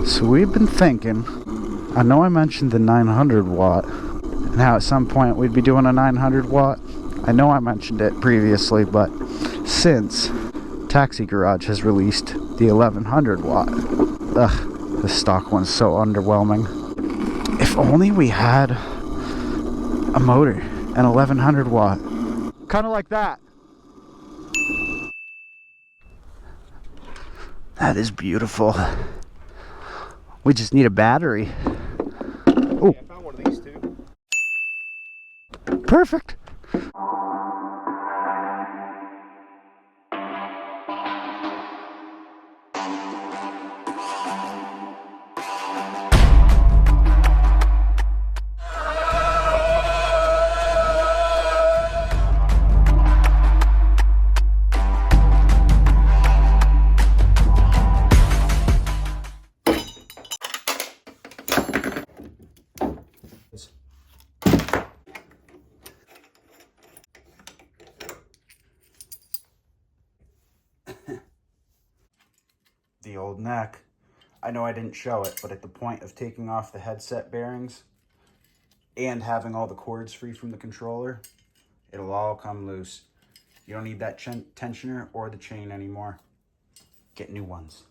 So we've been thinking, I know I mentioned the 900 watt and how at some point we'd be doing a 900 watt. I know I mentioned it previously, but since Taxi Garage has released the 1100 watt, the stock one's so underwhelming. If only we had a motor, an 1100 watt, kind of like that. That is beautiful. We just need a battery. Oh, I found one of these too. Perfect. The old neck. I know I didn't show it, but at the point of taking off the headset bearings and having all the cords free from the controller, it'll all come loose. You don't need that tensioner or the chain anymore. Get new ones.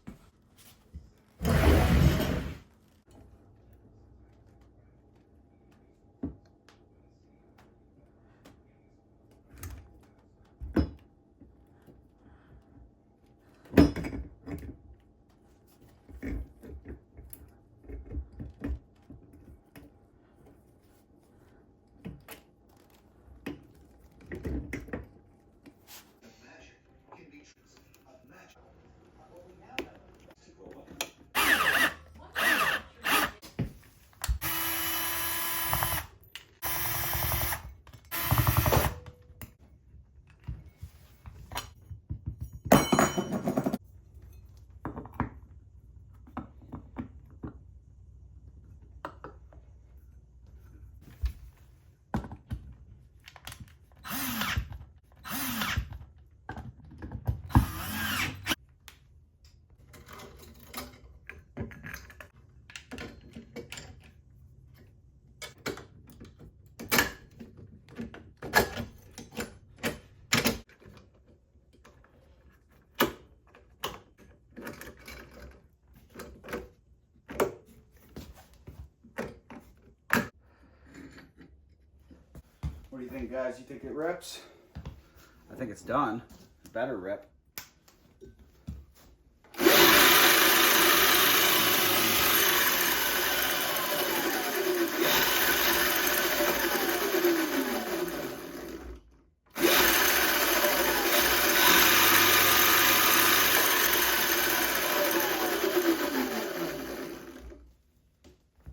What do you think, guys? You think it rips? I think it's done. It better rip.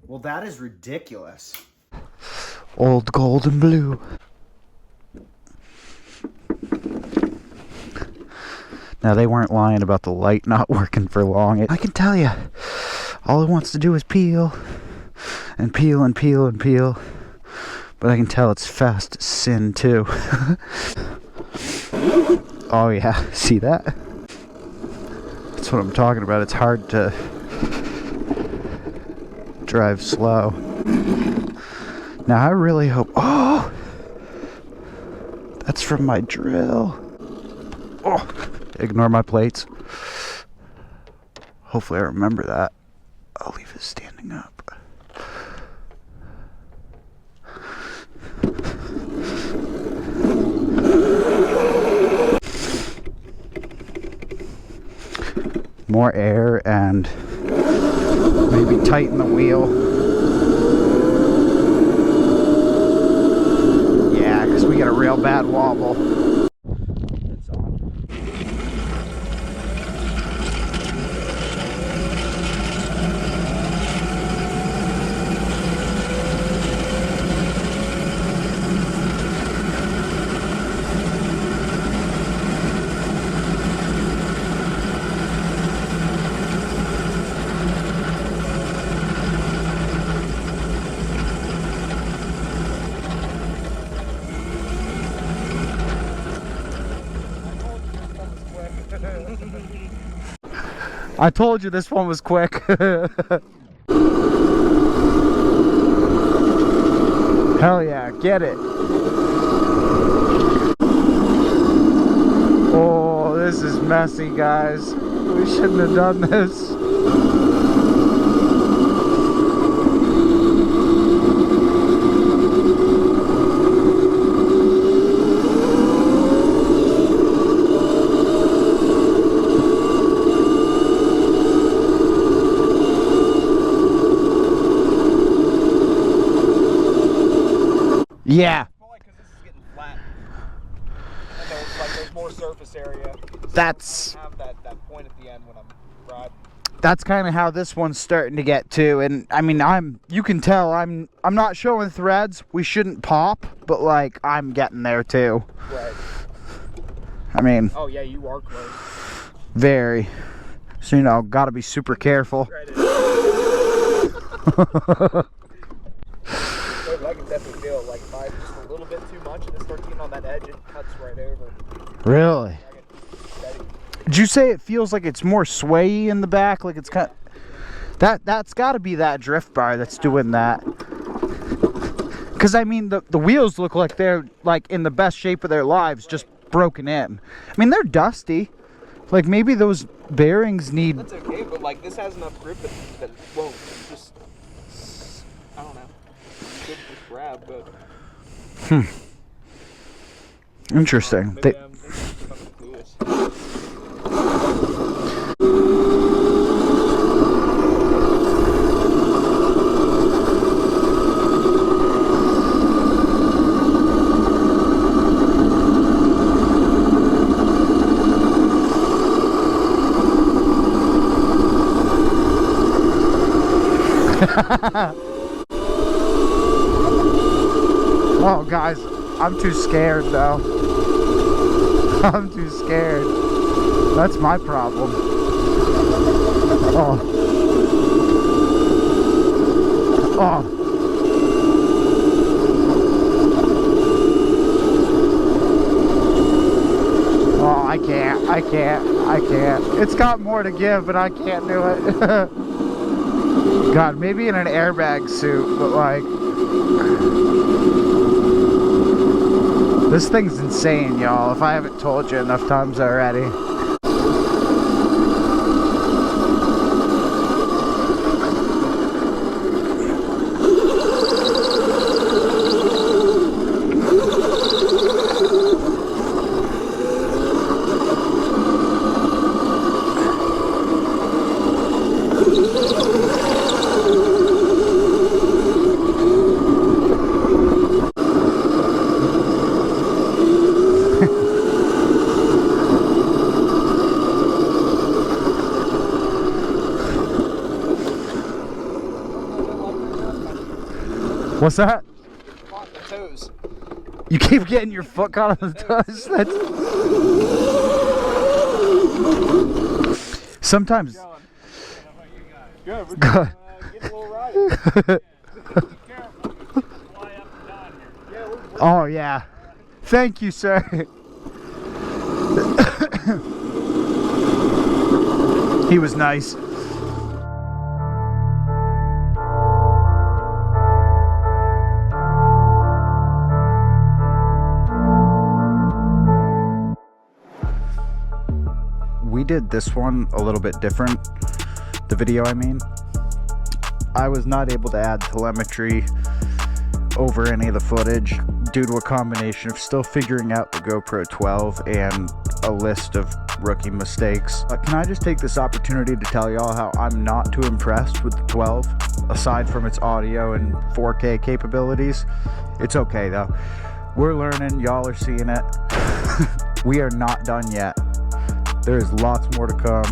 Well, that is ridiculous. Old gold and blue. Now, they weren't lying about the light not working for long. I can tell you, all it wants to do is peel and peel and peel and peel. But I can tell it's fast as sin too. Oh yeah, see that? That's what I'm talking about. It's hard to drive slow. Now I really hope... Oh! That's from my drill. Oh! Ignore my plates. Hopefully I remember that. I'll leave it standing up. More air and maybe tighten the wheel. Yeah, because we got a real bad wobble. It's on. I told you this one was quick. Hell yeah, get it. Oh, this is messy, guys. We shouldn't have done this. Yeah. Probably because this is getting flat. And there's more surface area. So That's... I don't have that point at the end when I'm riding. That's kind of how this one's starting to get too. And I mean, you can tell I'm not showing threads. We shouldn't pop, but like I'm getting there too. Right. I mean... Oh yeah, you are close. Very. So, you know, gotta be super careful. Right. I can definitely feel it. Like if I just a little bit too much and it starts getting on that edge, it cuts right over. Really? Did you say it feels like it's more swayy in the back? Like it's kind of, that's got to be that drift bar that's doing that. Because I mean, the wheels look like they're like in the best shape of their lives, just broken in. I mean, they're dusty. Like maybe those bearings need. That's okay, but like this has enough grip that it won't just. I don't know. Good just grab, but. Interesting. Maybe I'm fucking clueless. Oh, guys, I'm too scared though. I'm too scared. That's my problem. Oh. Oh. Oh, I can't. It's got more to give, but I can't do it. God, maybe in an airbag suit, but like... This thing's insane, y'all, if I haven't told you enough times already. What's that? Caught the toes. You keep getting your foot caught on the toes. That's... Sometimes. Good. We're Good. getting a little riding. Oh yeah. Thank you, sir. He was nice. We did this one a little bit different, the video I mean. I was not able to add telemetry over any of the footage due to a combination of still figuring out the GoPro 12 and a list of rookie mistakes. Can I just take this opportunity to tell y'all how I'm not too impressed with the 12, aside from its audio and 4K capabilities. It's okay though. We're learning, y'all are seeing it. We are not done yet. There's lots more to come,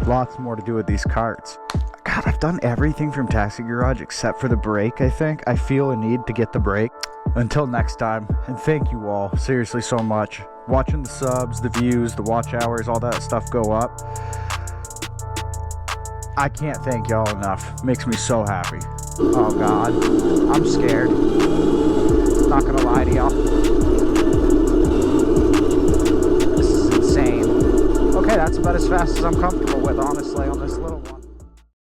lots more to do with these carts. God, I've done everything from Taxi Garage except for the brake, I think. I feel a need to get the brake. Until next time, and thank you all, seriously so much. Watching the subs, the views, the watch hours, all that stuff go up. I can't thank y'all enough. Makes me so happy. Oh God, I'm scared. Not gonna lie to y'all. This is insane. Okay, that's about as fast as I'm comfortable with, honestly, on this little